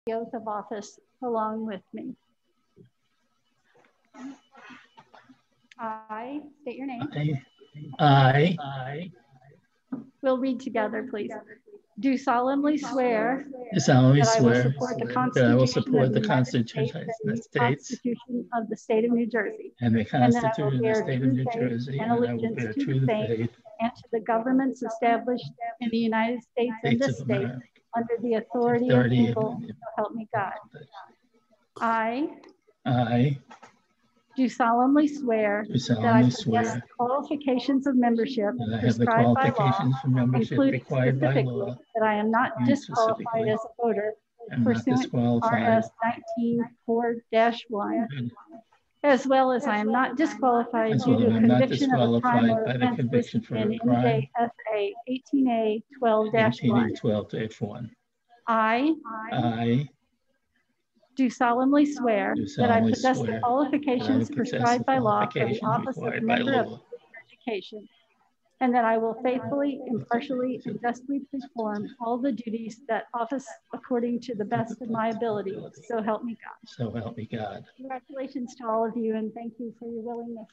the oath of office along with me. I state your name. I We'll read together, please. Do solemnly swear that I will support support the Constitution of the United States of the State of New Jersey, and the and that I will Constitution of the bear State of true New faith Jersey, and and I will allegiance bear to true the same faith and to the governments established in the United States and this of state America, under the authority of people, so help me God. I do solemnly swear that I possess the qualifications of membership that I have the prescribed by law, qualifications for membership including required by specifically law, that I am not disqualified as a voter and not pursuant to disqualified, RS 19-4-1, as well as I am not disqualified as due well to as a I'm not conviction of a crime or disqualified by the offense conviction listed for in a crime, NJSA 18A 12-1. 18A12-1. I do solemnly swear that I possess the qualifications prescribed by law for the office of member of education, and that I will faithfully, impartially, and justly perform all the duties that office according to the best of my ability. So help me God. So help me God. Congratulations to all of you, and thank you for your willingness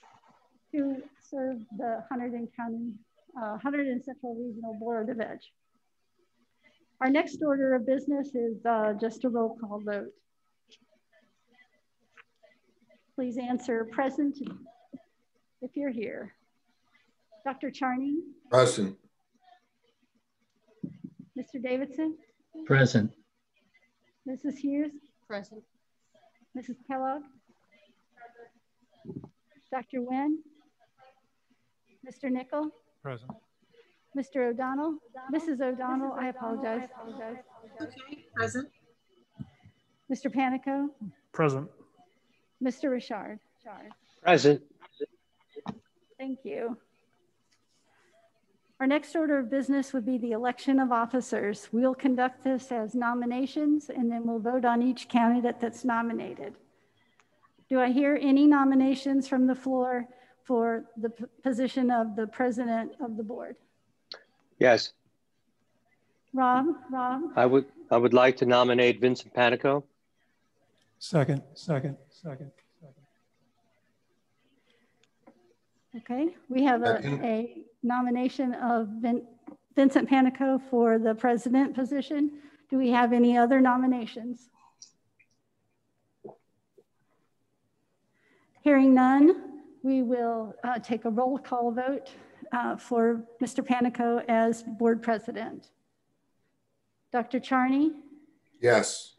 to serve the Hunterdon County, Hunterdon Central Regional Board of Ed. Our next order of business is just a roll call vote. Please answer present if you're here. Dr. Charney? Present. Mr. Davidson? Present. Mrs. Hughes? Present. Mrs. Kellogg? Dr. Nguyen? Mr. Nickel? Present. Mr. O'Donnell? Mrs. O'Donnell, I apologize. Okay, present. Mr. Panico? Present. Mr. Richard? Present. Thank you. Our next order of business would be the election of officers. We'll conduct this as nominations, and then we'll vote on each candidate that's nominated. Do I hear any nominations from the floor for the position of the president of the board? Yes. Rob? I would like to nominate Vincent Panico. Second. Okay, we have a nomination of Vincent Panico for the president position. Do we have any other nominations? Hearing none, we will take a roll call vote for Mr. Panico as board president. Dr. Charney? Yes.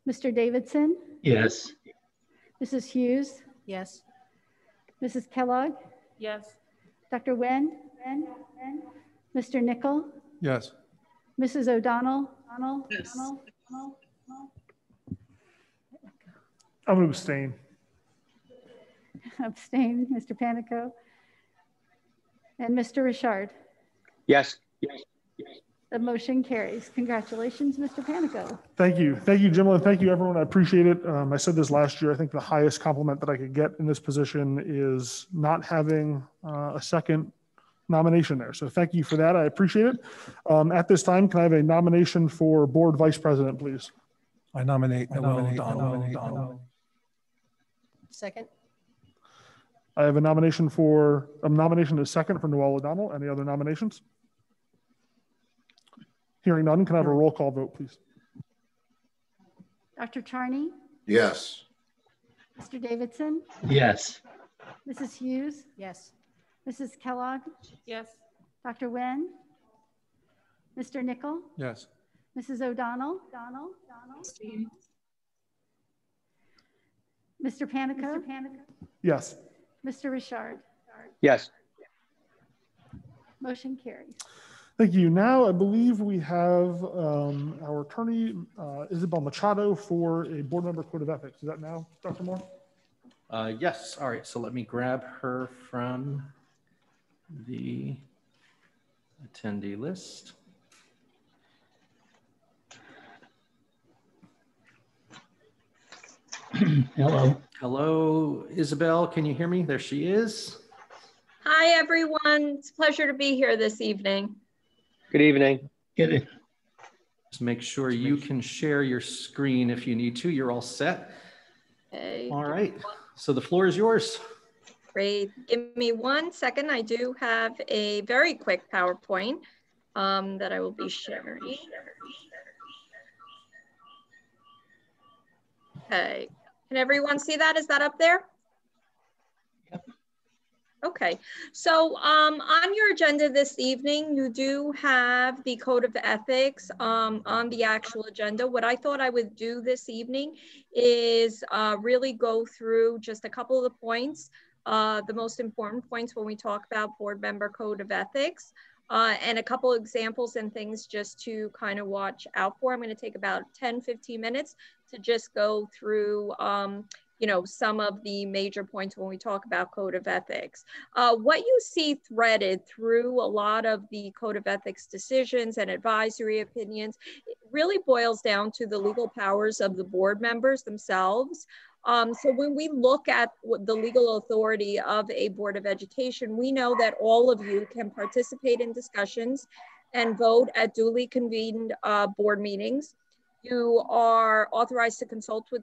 Mr. Davidson? Yes. Mrs. Hughes? Yes. Mrs. Kellogg? Yes. Dr. Nguyen? Mr. Nickel? Yes. Mrs. O'Donnell? Yes. I'm going to abstain. Abstain, Mr. Panico. And Mr. Richard? Yes. The motion carries. Congratulations, Mr. Panico. Thank you, Jim, and thank you, everyone. I appreciate it. I said this last year. I think the highest compliment that I could get in this position is not having a second nomination there. So thank you for that. I appreciate it. At this time, can I have a nomination for board vice president, please? I nominate O'Donnell. Second. I have a nomination to second for Noel O'Donnell. Any other nominations? Hearing none, can I have a roll call vote, please? Dr. Charney? Yes. Mr. Davidson? Yes. Mrs. Hughes? Yes. Mrs. Kellogg? Yes. Dr. Nguyen? Mr. Nickel? Yes. Mrs. O'Donnell? Mr. Panico? Yes. Mr. Richard? Yes. Motion carries. Thank you. Now, I believe we have our attorney, Isabel Machado, for a board member code of ethics. Is that now, Dr. Moore? Yes. All right. So let me grab her from the attendee list. Hello. Hello, Isabel. Can you hear me? There she is. Hi, everyone. It's a pleasure to be here this evening. Good evening. Get it. Just make sure you can share your screen if you need to. You're all set. Okay. All right. So the floor is yours. Great. Give me 1 second. I do have a very quick PowerPoint that I will be sharing. Okay. Can everyone see that? Is that up there? Okay, so on your agenda this evening, you do have the Code of Ethics on the actual agenda. What I thought I would do this evening is really go through just a couple of the points, the most important points when we talk about board member Code of Ethics, and a couple of examples and things just to kind of watch out for. I'm going to take about 10-15 minutes to just go through you know, some of the major points when we talk about Code of Ethics. What you see threaded through a lot of the Code of Ethics decisions and advisory opinions, it really boils down to the legal powers of the board members themselves. So when we look at the legal authority of a Board of Education, we know that all of you can participate in discussions and vote at duly convened board meetings. You are authorized to consult with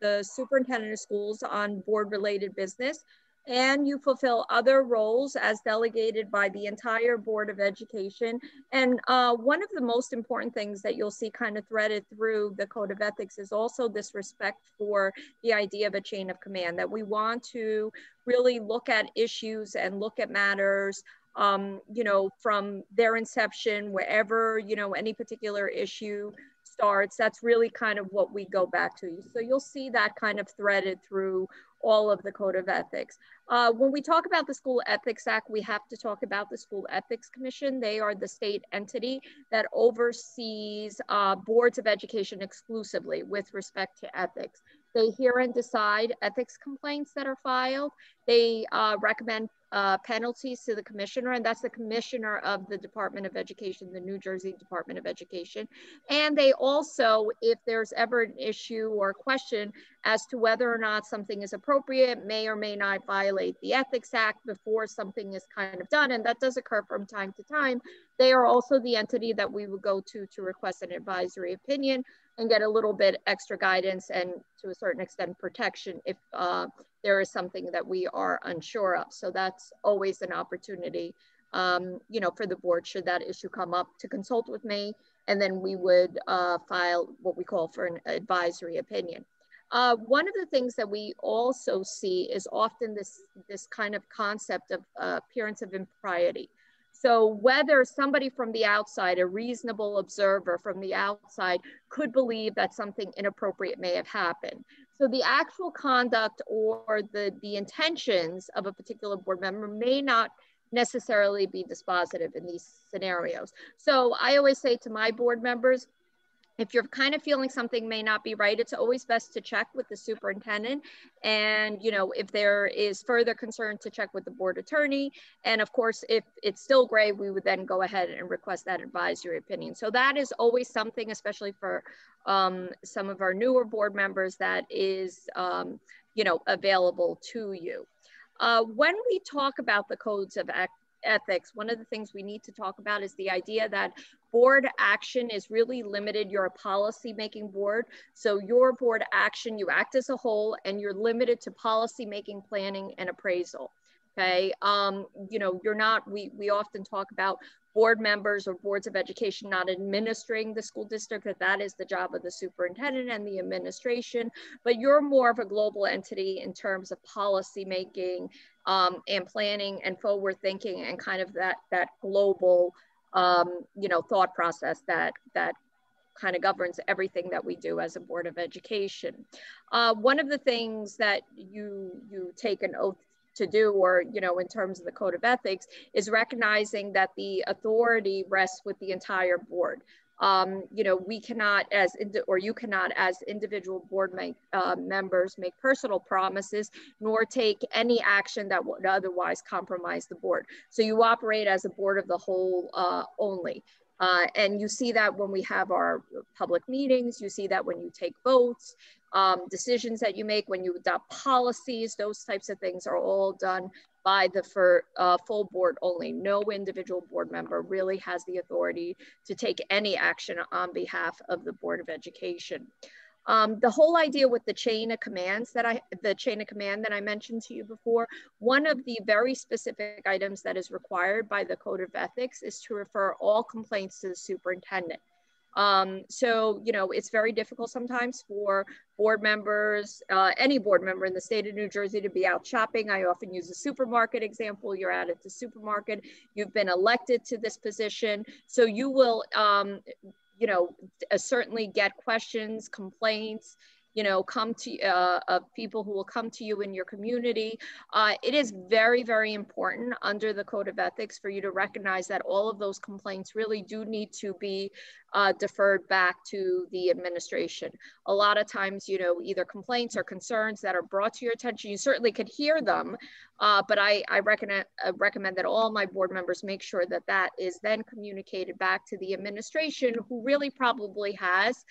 the superintendent of schools on board-related business, and you fulfill other roles as delegated by the entire Board of Education. And one of the most important things that you'll see kind of threaded through the Code of Ethics is also this respect for the idea of a chain of command, that we want to really look at issues and look at matters you know, from their inception, wherever, you know, any particular issue starts. That's really kind of what we go back to. So you'll see that kind of threaded through all of the Code of Ethics. When we talk about the School Ethics Act, we have to talk about the School Ethics Commission. They are the state entity that oversees boards of education exclusively with respect to ethics. They hear and decide ethics complaints that are filed. They recommend penalties to the commissioner, and that's the commissioner of the Department of Education, the New Jersey Department of Education. And they also, if there's ever an issue or question as to whether or not something is appropriate, may or may not violate the Ethics Act before something is kind of done, and that does occur from time to time, they are also the entity that we would go to request an advisory opinion and get a little bit extra guidance and to a certain extent protection if there is something that we are unsure of. So that's always an opportunity, you know, for the board should that issue come up to consult with me, and then we would file what we call for an advisory opinion. One of the things that we also see is often this kind of concept of appearance of impropriety. So whether somebody from the outside, a reasonable observer from the outside, could believe that something inappropriate may have happened. So the actual conduct or the intentions of a particular board member may not necessarily be dispositive in these scenarios. So I always say to my board members, if you're kind of feeling something may not be right, it's always best to check with the superintendent. And, you know, if there is further concern, to check with the board attorney. And of course, if it's still gray, we would then go ahead and request that advisory opinion. So that is always something, especially for some of our newer board members, that is, you know, available to you. When we talk about the codes of ethics, one of the things we need to talk about is the idea that board action is really limited. You're a policy making board. So your board action, you act as a whole and you're limited to policy making, planning, and appraisal. Okay. You know, you're not, we often talk about board members or boards of education not administering the school district, that is the job of the superintendent and the administration, but you're more of a global entity in terms of policy making and planning and forward thinking and kind of that global, you know, thought process that kind of governs everything that we do as a board of education. One of the things that you take an oath to do, or, you know, in terms of the Code of Ethics, is recognizing that the authority rests with the entire board. You know, we cannot, you cannot as individual board members make personal promises, nor take any action that would otherwise compromise the board. So you operate as a board of the whole only. And you see that when we have our public meetings, you see that when you take votes, decisions that you make, when you adopt policies, those types of things are all done by the full board only. No individual board member really has the authority to take any action on behalf of the Board of Education. The whole idea with the chain of command that I mentioned to you before, one of the very specific items that is required by the Code of Ethics is to refer all complaints to the superintendent. So, you know, it's very difficult sometimes for board members, any board member in the state of New Jersey to be out shopping. I often use a supermarket example. You're out at the supermarket, you've been elected to this position. So you will, you know, certainly get questions, complaints, you know, come to of people who will come to you in your community. It is very, very important under the Code of Ethics for you to recognize that all of those complaints really do need to be deferred back to the administration. A lot of times, you know, either complaints or concerns that are brought to your attention, you certainly could hear them, but I recommend that all my board members make sure that that is then communicated back to the administration, who really probably has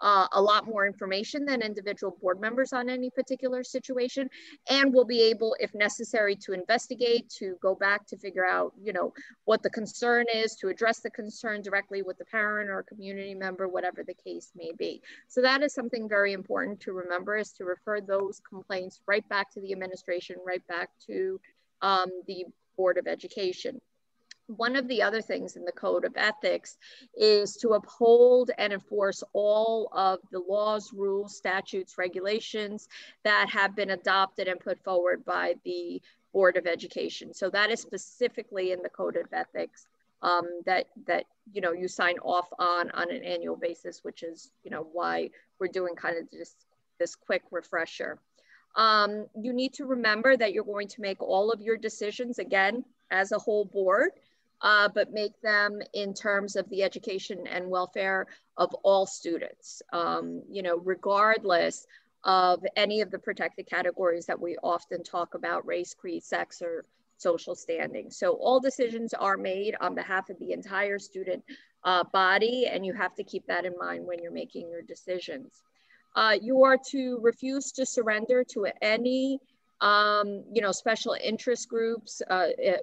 a lot more information than individual board members on any particular situation, and will be able, if necessary, to investigate, to go back to figure out, you know, what the concern is, to address the concern directly with the parent or community member, whatever the case may be. So that is something very important to remember, is to refer those complaints right back to the administration, right back to the Board of Education. One of the other things in the Code of Ethics is to uphold and enforce all of the laws, rules, statutes, regulations that have been adopted and put forward by the Board of Education. So that is specifically in the Code of Ethics that you know, you sign off on an annual basis, which is, you know, why we're doing kind of just this quick refresher. You need to remember that you're going to make all of your decisions, again, as a whole board, but make them in terms of the education and welfare of all students, you know, regardless of any of the protected categories that we often talk about: race, creed, sex, or social standing. So all decisions are made on behalf of the entire student body, and you have to keep that in mind when you're making your decisions. You are to refuse to surrender to any you know, special interest groups,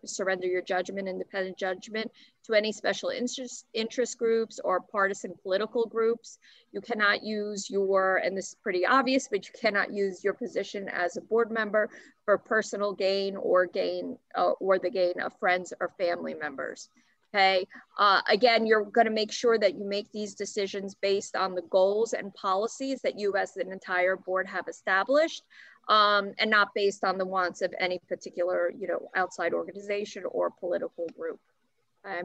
surrender your judgment, independent judgment, to any special interest groups or partisan political groups. You cannot use your, and this is pretty obvious, but you cannot use your position as a board member for personal gain or the gain of friends or family members. Okay, again, you're going to make sure that you make these decisions based on the goals and policies that you as an entire board have established, and not based on the wants of any particular, you know, outside organization or political group. Okay.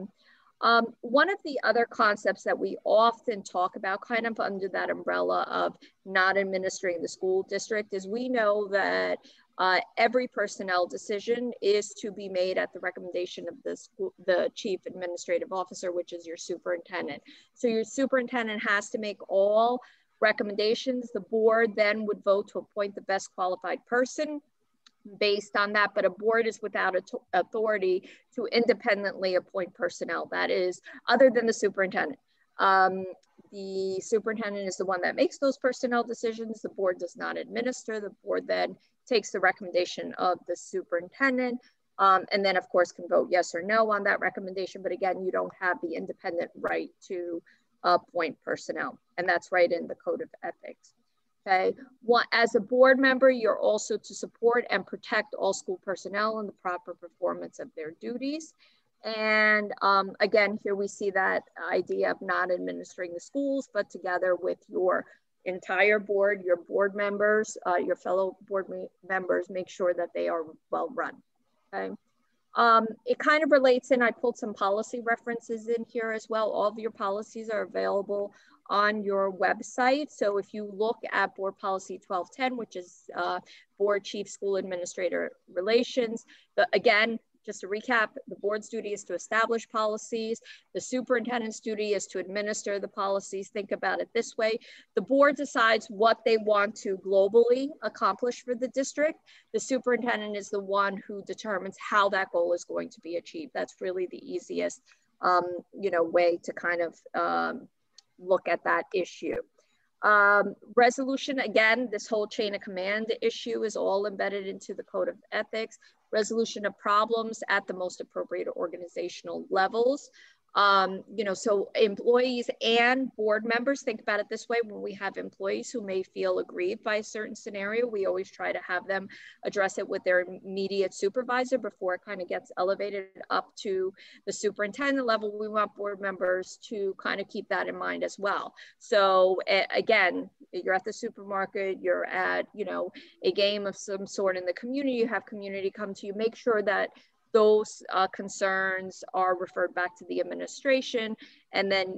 One of the other concepts that we often talk about, kind of under that umbrella of not administering the school district, is we know that every personnel decision is to be made at the recommendation of the chief administrative officer, which is your superintendent. So your superintendent has to make all recommendations. The board then would vote to appoint the best qualified person based on that, but a board is without authority to independently appoint personnel. That is, other than the superintendent. The superintendent is the one that makes those personnel decisions. The board does not administer. The board then takes the recommendation of the superintendent, and then of course can vote yes or no on that recommendation. But again, you don't have the independent right to appoint personnel, and that's right in the Code of Ethics. Okay, as a board member, you're also to support and protect all school personnel in the proper performance of their duties. And again, here we see that idea of not administering the schools, but together with your entire board, your board members, your fellow board members, make sure that they are well run. Okay. It kind of relates in, I pulled some policy references in here as well. All of your policies are available on your website. So if you look at Board Policy 1210, which is Board Chief School Administrator Relations, again, just to recap, the board's duty is to establish policies. The superintendent's duty is to administer the policies. Think about it this way. The board decides what they want to globally accomplish for the district. The superintendent is the one who determines how that goal is going to be achieved. That's really the easiest you know, way to kind of look at that issue. Resolution, again, this whole chain of command issue is all embedded into the code of ethics. Resolution of problems at the most appropriate organizational levels. You know, so employees and board members, think about it this way: when we have employees who may feel aggrieved by a certain scenario, we always try to have them address it with their immediate supervisor before it kind of gets elevated up to the superintendent level. We want board members to kind of keep that in mind as well. So again, you're at the supermarket, you're at, you know, a game of some sort in the community, you have community come to you, make sure that those concerns are referred back to the administration. And then,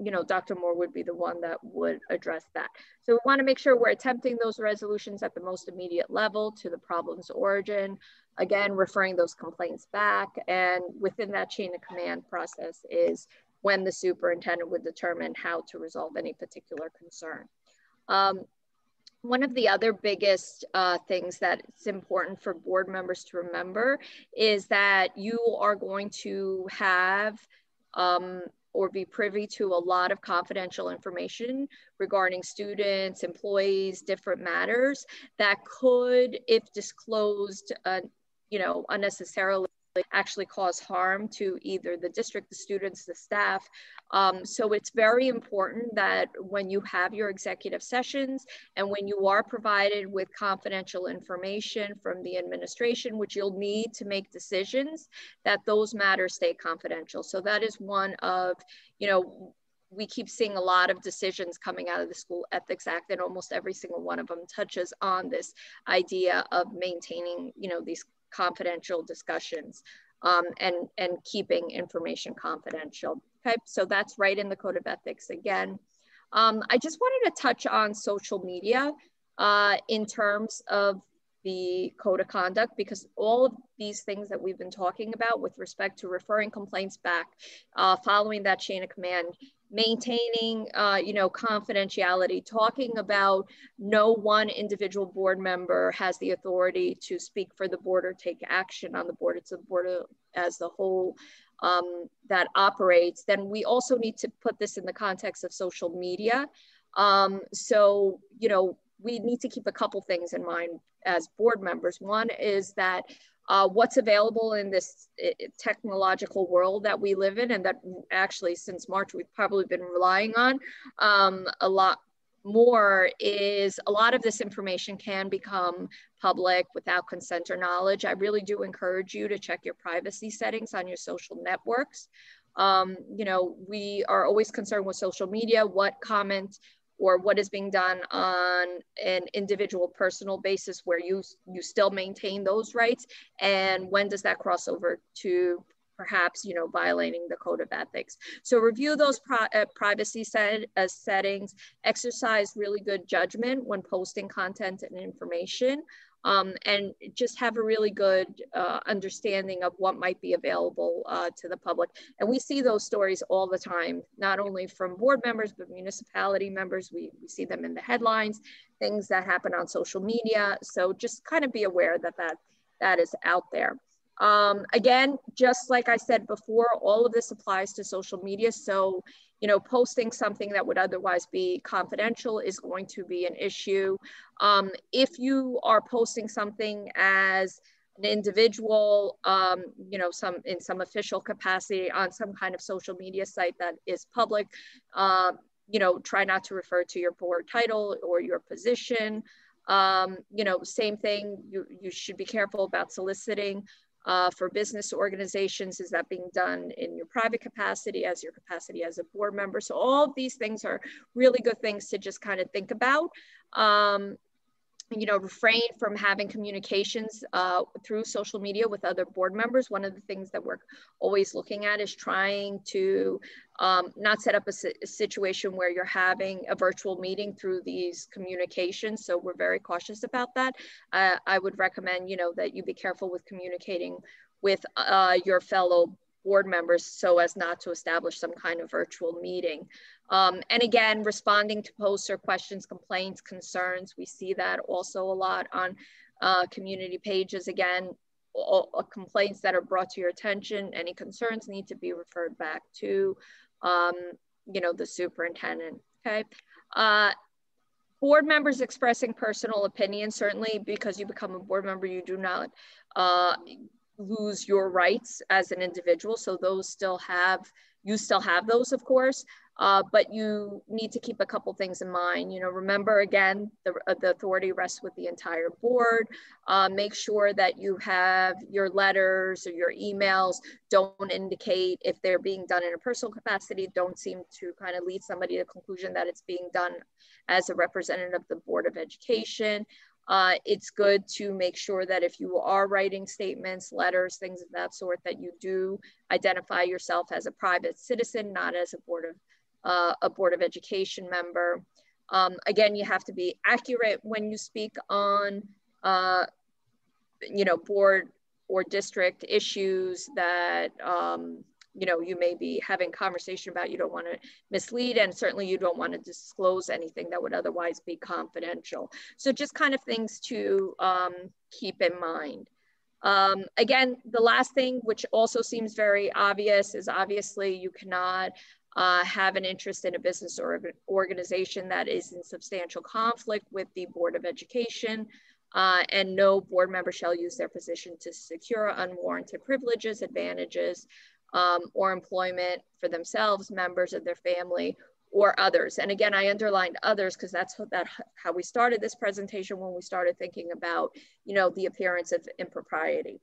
you know, Dr. Moore would be the one that would address that. So we want to make sure we're attempting those resolutions at the most immediate level to the problem's origin. Again, referring those complaints back. And within that chain of command process is when the superintendent would determine how to resolve any particular concern. One of the other biggest things that it's important for board members to remember is that you are going to have or be privy to a lot of confidential information regarding students, employees, different matters that could, if disclosed, you know, unnecessarily, actually cause harm to either the district, the students, the staff. So it's very important that when you have your executive sessions and when you are provided with confidential information from the administration, which you'll need to make decisions, that those matters stay confidential. So that is one of, you know, we keep seeing a lot of decisions coming out of the School Ethics Act, and almost every single one of them touches on this idea of maintaining, you know, these confidential discussions and keeping information confidential. Okay, so that's right in the Code of Ethics again. I just wanted to touch on social media in terms of the Code of Conduct, because all of these things that we've been talking about with respect to referring complaints back, following that chain of command, maintaining, you know, confidentiality, talking about no one individual board member has the authority to speak for the board or take action on the board. It's the board as the whole that operates. Then we also need to put this in the context of social media. So, you know, we need to keep a couple things in mind as board members. One is that what's available in this technological world that we live in, and that actually since March we've probably been relying on a lot more, is a lot of this information can become public without consent or knowledge. I really do encourage you to check your privacy settings on your social networks. You know, we are always concerned with social media, what comment or what is being done on an individual personal basis where you still maintain those rights, and when does that cross over to perhaps, you know, violating the Code of Ethics. So review those privacy settings, exercise really good judgment when posting content and information, and just have a really good understanding of what might be available to the public. And we see those stories all the time, not only from board members, but municipality members. We see them in the headlines, things that happen on social media. So just kind of be aware that that is out there. Again, just like I said before, all of this applies to social media. So, you know, posting something that would otherwise be confidential is going to be an issue. If you are posting something as an individual, you know, in some official capacity on some kind of social media site that is public, you know, try not to refer to your board title or your position. You know, same thing, you should be careful about soliciting for business organizations. Is that being done in your private capacity, as your capacity as a board member? So all of these things are really good things to just kind of think about. You know, refrain from having communications through social media with other board members. One of the things that we're always looking at is trying to not set up a situation where you're having a virtual meeting through these communications. So we're very cautious about that. I would recommend, you know, that you be careful with communicating with your fellow board members so as not to establish some kind of virtual meeting. And again, responding to posts or questions, complaints, concerns. We see that also a lot on community pages. Again, all complaints that are brought to your attention, any concerns need to be referred back to, you know, the superintendent, okay? board members expressing personal opinions, certainly because you become a board member, you do not lose your rights as an individual. So those still have, you still have those, of course, but you need to keep a couple things in mind. You know, remember again, the authority rests with the entire board. Make sure that you have your letters or your emails don't indicate if they're being done in a personal capacity, don't seem to kind of lead somebody to the conclusion that it's being done as a representative of the Board of Education. It's good to make sure that if you are writing statements, letters, things of that sort, that you do identify yourself as a private citizen, not as a Board of Education member. Again, you have to be accurate when you speak on, you know, board or district issues that, you know, you may be having conversation about. You don't want to mislead, and certainly you don't want to disclose anything that would otherwise be confidential. So just kind of things to keep in mind. Again, the last thing, which also seems very obvious, is obviously you cannot have an interest in a business or organization that is in substantial conflict with the Board of Education. And no board member shall use their position to secure unwarranted privileges, advantages, or employment for themselves, members of their family, or others. And again, I underlined others because that's how we started this presentation when we started thinking about, you know, the appearance of impropriety.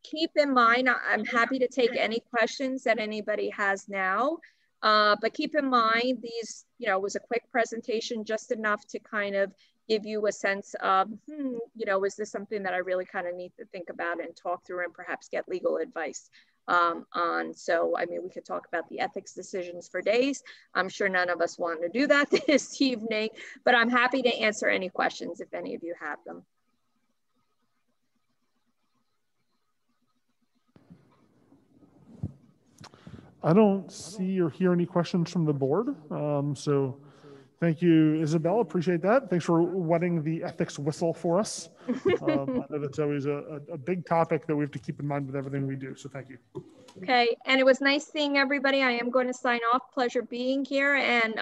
Keep in mind, I'm happy to take any questions that anybody has now, but keep in mind these, you know, was a quick presentation, just enough to kind of give you a sense of, you know, is this something that I really kind of need to think about and talk through and perhaps get legal advice on. So, I mean, we could talk about the ethics decisions for days. I'm sure none of us want to do that this evening, but I'm happy to answer any questions if any of you have them. I don't see or hear any questions from the board. So thank you, Isabel. Appreciate that. Thanks for wetting the ethics whistle for us. I know that's always a big topic that we have to keep in mind with everything we do. So thank you. Okay, and it was nice seeing everybody. I am going to sign off. Pleasure being here, and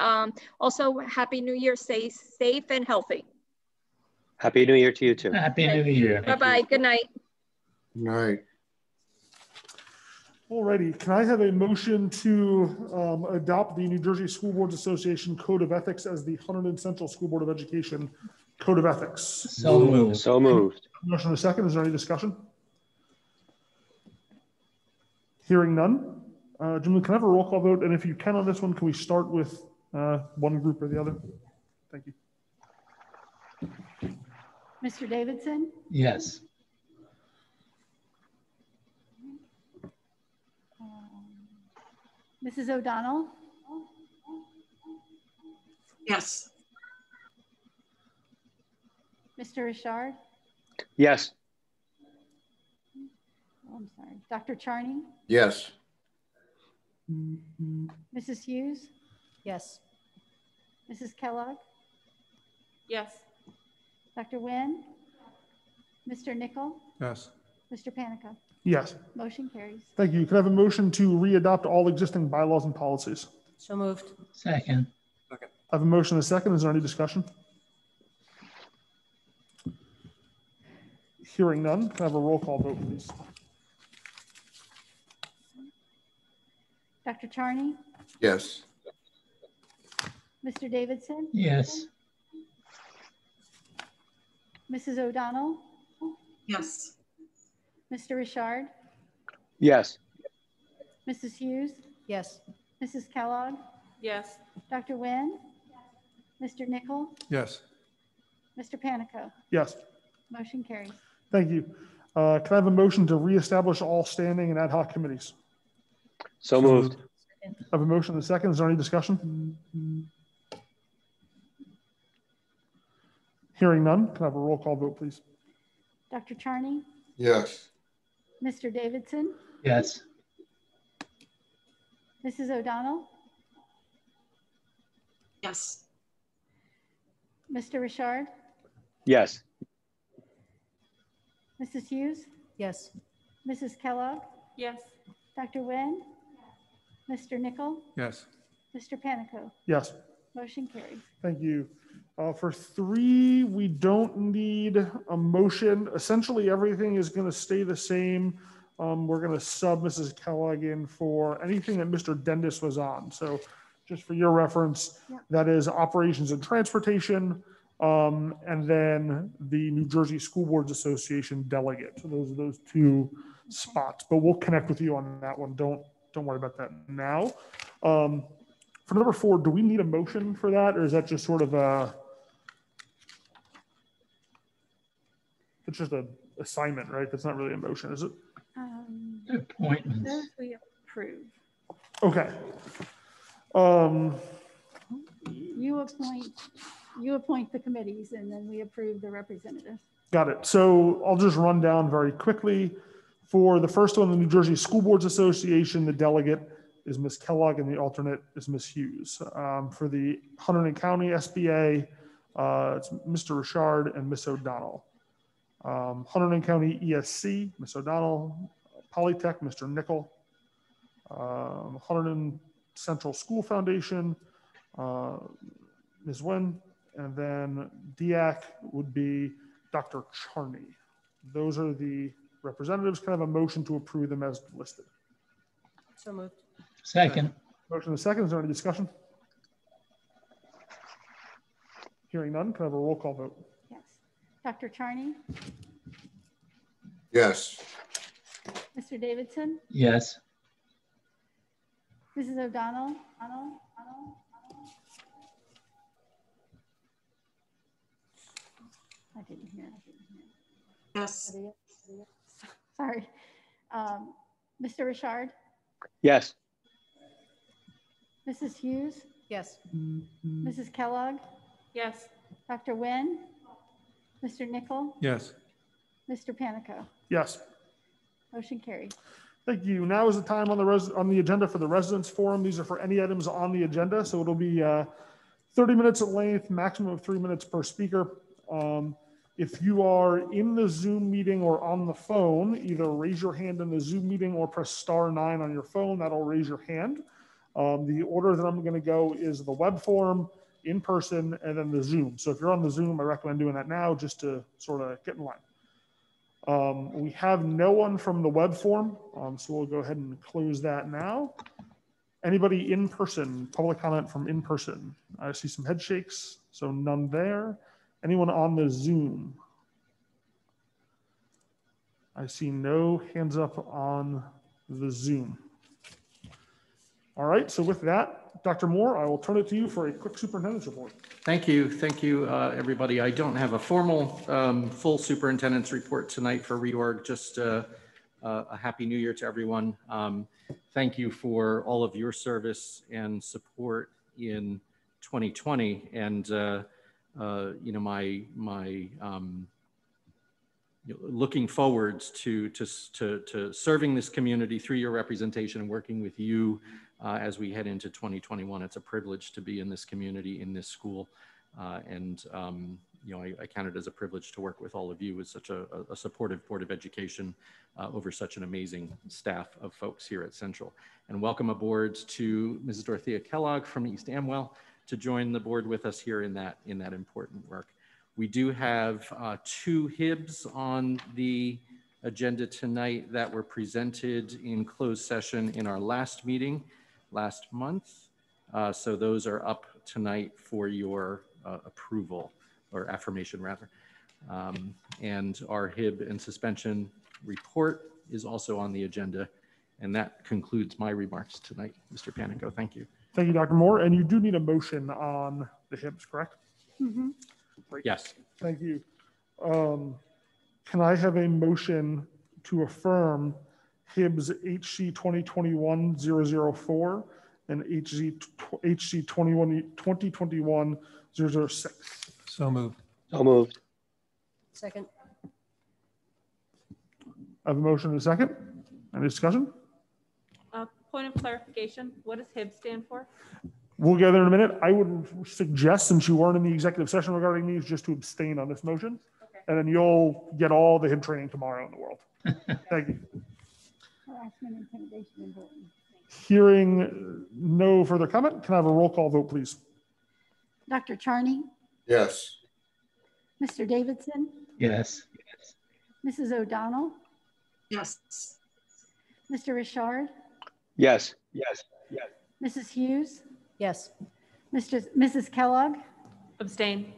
also Happy New Year. Stay safe and healthy. Happy New Year to you too. Happy New Year. Bye-bye. Good night. Good night. Alrighty, can I have a motion to adopt the New Jersey School Boards Association Code of Ethics as the Hunterdon Central School Board of Education Code of Ethics? So moved. So moved. Motion and a second. Is there any discussion? Hearing none. Jim, can I have a roll call vote? And if you can on this one, can we start with one group or the other? Thank you. Mr. Davidson? Yes. Mrs. O'Donnell? Yes. Mr. Richard? Yes. Oh, I'm sorry. Dr. Charney? Yes. Mrs. Hughes? Yes. Mrs. Kellogg? Yes. Dr. Nguyen? Mr. Nickel? Yes. Mr. Panico? Yes. Motion carries. Thank you. Can I have a motion to readopt all existing bylaws and policies? So moved. Second. I have a motion and a second. Is there any discussion? Hearing none. Can I have a roll call vote, please? Dr. Charney? Yes. Mr. Davidson? Yes. Mrs. O'Donnell? Yes. Mr. Richard? Yes. Mrs. Hughes? Yes. Mrs. Kellogg? Yes. Dr. Nguyen? Mr. Nickel? Yes. Mr. Panico? Yes. Motion carries. Thank you. Can I have a motion to reestablish all standing and ad hoc committees? So moved. I have a motion and a second. Is there any discussion? Hearing none. Can I have a roll call vote, please? Dr. Charney? Yes. Mr. Davidson? Yes. Mrs. O'Donnell? Yes. Mr. Richard? Yes. Mrs. Hughes? Yes. Mrs. Kellogg? Yes. Dr. Nguyen? Mr. Nickel? Yes. Mr. Panico? Yes. Motion carries. Thank you. For 3, we don't need a motion. Essentially, everything is going to stay the same. We're going to sub Mrs. Kellogg in for anything that Mr. Dendis was on. So just for your reference, that is operations and transportation, and then the New Jersey School Boards Association delegate. So those are those 2 spots, but we'll connect with you on that one. Don't worry about that now. For number 4, do we need a motion for that, or is that just sort of it's just an assignment, right? That's not really a motion, is it? Appointments. Those we approve. Okay. You appoint the committees, and then we approve the representatives. Got it. So I'll just run down very quickly. For the first one, the New Jersey School Boards Association, the delegate is Ms. Kellogg and the alternate is Ms. Hughes. For the Hunterdon County SBA, it's Mr. Richard and Ms. O'Donnell. Hunterdon County ESC, Ms. O'Donnell. Polytech, Mr. Nickel. Hunterdon Central School Foundation, Ms. Nguyen. And then DIAC would be Dr. Charney. Those are the representatives. Kind of a motion to approve them as listed. So moved. Second. Motion and second. Is there any discussion? Hearing none, can I have a roll call vote? Yes. Dr. Charney? Yes. Mr. Davidson? Yes. Mrs. O'Donnell? I didn't hear. Yes. Sorry. Mr. Richard? Yes. Mrs. Hughes? Yes. Mrs. Kellogg? Yes. Dr. Nguyen? Mr. Nickel? Yes. Mr. Panico? Yes. Motion carried. Thank you. Now is the time on the agenda for the residents forum. These are for any items on the agenda. So it'll be 30 minutes at length, maximum of 3 minutes per speaker. If you are in the Zoom meeting or on the phone, either raise your hand in the Zoom meeting or press *9 on your phone. That'll raise your hand. The order that I'm going to go is the web forum, in person, and then the Zoom. So if you're on the Zoom, I recommend doing that now just to sort of get in line. We have no one from the web forum, so we'll go ahead and close that now. Anybody in person, public comment from in person? I see some head shakes, so none there. Anyone on the Zoom? I see no hands up on the Zoom. All right, so with that, Dr. Moore, I will turn it to you for a quick superintendent's report. Thank you, everybody. I don't have a formal full superintendent's report tonight for reorg, just a happy new year to everyone. Thank you for all of your service and support in 2020. And looking forwards to serving this community through your representation and working with you as we head into 2021. It's a privilege to be in this community, in this school. I count it as a privilege to work with all of you with such a supportive Board of Education over such an amazing staff of folks here at Central. And welcome aboard to Mrs. Dorothea Kellogg from East Amwell to join the board with us here in that important work. We do have 2 HIBs on the agenda tonight that were presented in closed session in our last meeting last month. So those are up tonight for your approval, or affirmation rather. And our HIB and suspension report is also on the agenda. And that concludes my remarks tonight, Mr. Panico. Thank you. Thank you, Dr. Moore. And you do need a motion on the HIBs, correct? Mm-hmm. Great. Yes. Thank you. Can I have a motion to affirm HIBs HC 2021-004 and HC 2021-006? So moved. So moved. Second. I have a motion and a second. Any discussion? Point of clarification, what does HIB stand for? We'll get there in a minute. I would suggest, since you weren't in the executive session regarding these, just to abstain on this motion. Okay. And then you'll get all the HIB training tomorrow in the world. Thank you. Harassment, intimidation, and bullying. Hearing no further comment, can I have a roll call vote, please? Dr. Charney, Yes. Mr. Davidson, Yes. Mrs. O'Donnell, Yes. Mr. Richard, Yes. Mrs. Hughes, Yes. Mrs. Kellogg, Abstain.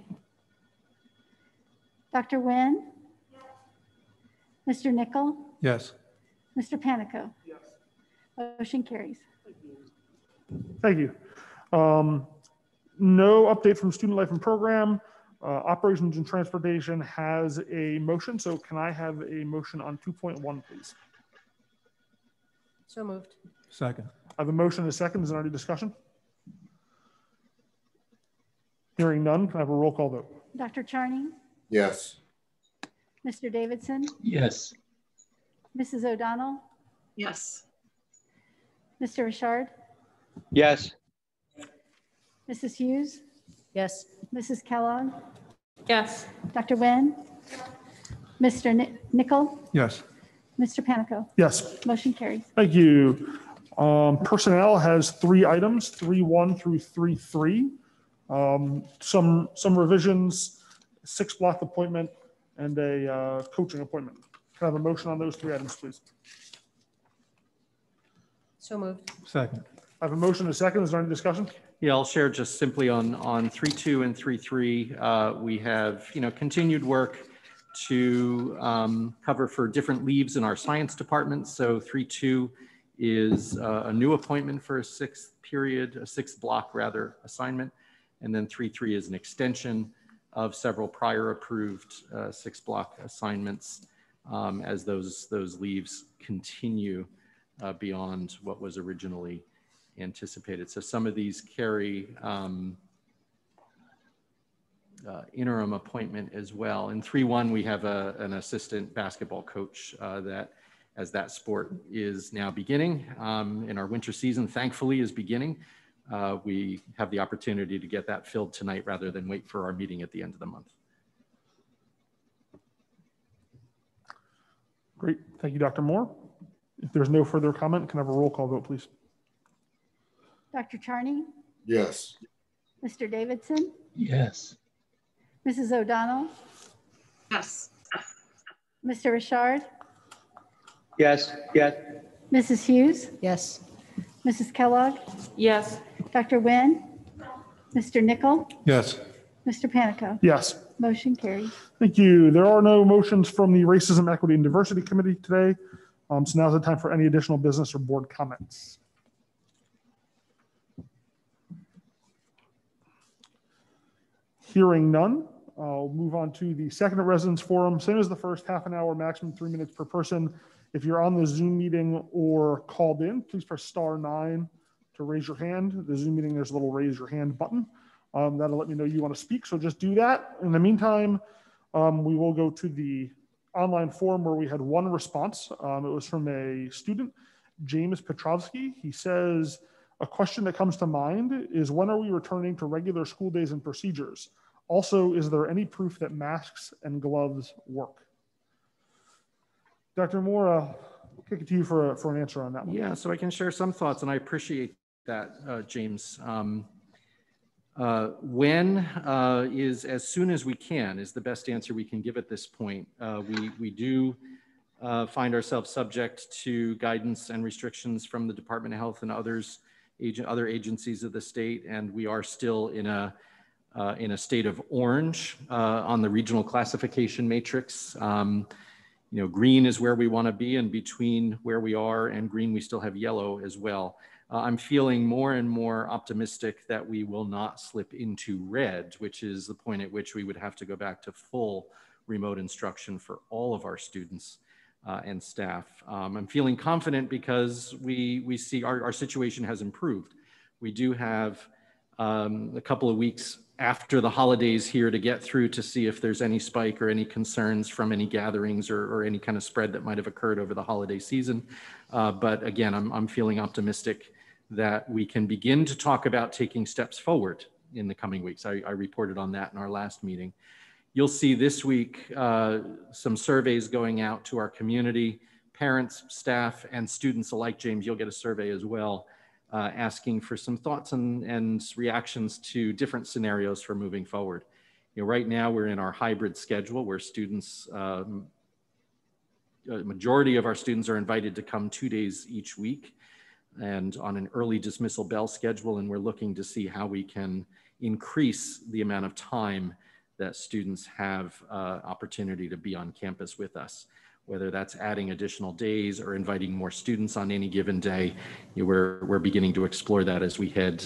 Dr. Nguyen, Mr. Nickel, Yes. Mr. Panico. Motion carries. Thank you. No update from Student Life and Program. Operations and Transportation has a motion. So can I have a motion on 2.1, please? So moved. Second. I have a motion and a second. Is there any discussion? Hearing none, can I have a roll call vote? Dr. Charney, Yes. Mr. Davidson, Yes. Mrs. O'Donnell, Yes. Mr. Richard, Yes. Mrs. Hughes, Yes. Mrs. Kellogg, Yes. Dr. Nguyen, Mr. Nickel, Yes. Mr. Panico. Yes. Motion carries. Thank you. Personnel has 3 items, 3.1 through 3.3. Some revisions, 6 block appointment, and a coaching appointment. Can I have a motion on those 3 items, please? So moved. Second. I have a motion and a second. Is there any discussion? Yeah, I'll share just simply on 3.2 and 3.3. We have, continued work to cover for different leaves in our science department. So 3.2 is a new appointment for a 6th block assignment. And then 3.3 is an extension of several prior approved 6 block assignments as those leaves continue beyond what was originally anticipated. So some of these carry interim appointment as well. In 3.1, we have an assistant basketball coach that, as that sport is now beginning in our winter season, thankfully is beginning. We have the opportunity to get that filled tonight rather than wait for our meeting at the end of the month. Great. Thank you, Dr. Moore. If there's no further comment, can I have a roll call vote, please? Dr. Charney, Yes. Mr. Davidson, Yes. Mrs. O'Donnell, Yes. Mr. Richard, Yes. Mrs. Hughes, Yes. Mrs. Kellogg, Yes. Dr. Nguyen, Mr. Nickel, Yes. Mr. Panico. Yes. Motion carries. Thank you. There are no motions from the Racism, Equity, and Diversity Committee today. So now's the time for any additional business or board comments. Hearing none, I'll move on to the second residence forum. Same as the first, half an hour, maximum 3 minutes per person. If you're on the Zoom meeting or called in, please press *9 to raise your hand. The Zoom meeting, there's a little raise your hand button. That'll let me know you want to speak. So just do that. In the meantime, we will go to the online forum where we had 1 response. It was from a student, James Petrovsky. He says, a question that comes to mind is, when are we returning to regular school days and procedures? Also, is there any proof that masks and gloves work? Dr. Moore, I'll kick it to you for an answer on that one. Yeah, so I can share some thoughts, and I appreciate that, James. When is as soon as we can is the best answer we can give at this point. We do find ourselves subject to guidance and restrictions from the Department of Health and other agencies of the state, and we are still in a state of orange on the regional classification matrix. Green is where we want to be, and between where we are and green, we still have yellow as well. I'm feeling more and more optimistic that we will not slip into red, which is the point at which we would have to go back to full remote instruction for all of our students and staff. I'm feeling confident because we see our situation has improved. We do have a couple of weeks after the holidays here to get through to see if there's any spike or any concerns from any gatherings or any kind of spread that might have occurred over the holiday season. But again, I'm feeling optimistic that we can begin to talk about taking steps forward in the coming weeks. I reported on that in our last meeting. You'll see this week some surveys going out to our community, parents, staff, and students alike. James, you'll get a survey as well, asking for some thoughts and reactions to different scenarios for moving forward. You know, right now we're in our hybrid schedule where students, a majority of our students are invited to come 2 days each week and on an early dismissal bell schedule. And we're looking to see how we can increase the amount of time that students have opportunity to be on campus with us, whether that's adding additional days or inviting more students on any given day. You know, we're beginning to explore that as we head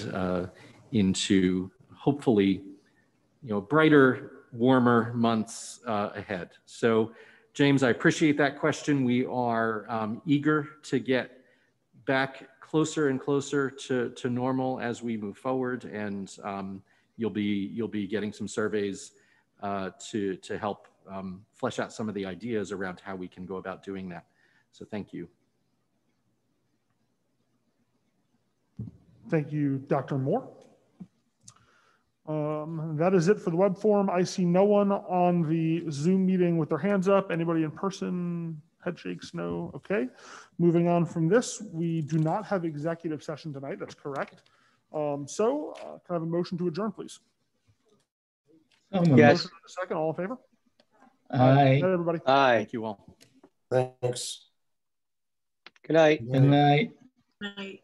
into hopefully, you know, brighter, warmer months ahead. So James, I appreciate that question. We are eager to get back closer and closer to normal as we move forward, and you'll be getting some surveys to help flesh out some of the ideas around how we can go about doing that. So thank you. Thank you, Dr. Moore. That is it for the web forum. I see no one on the Zoom meeting with their hands up. Anybody in person? Head shakes, no. Okay. Moving on from this, we do not have executive session tonight. That's correct. Can I have a motion to adjourn, please? Yes. Second, all in favor? Aye. Good night, everybody. Aye. Thank you all. Thanks. Good night. Good night. Night.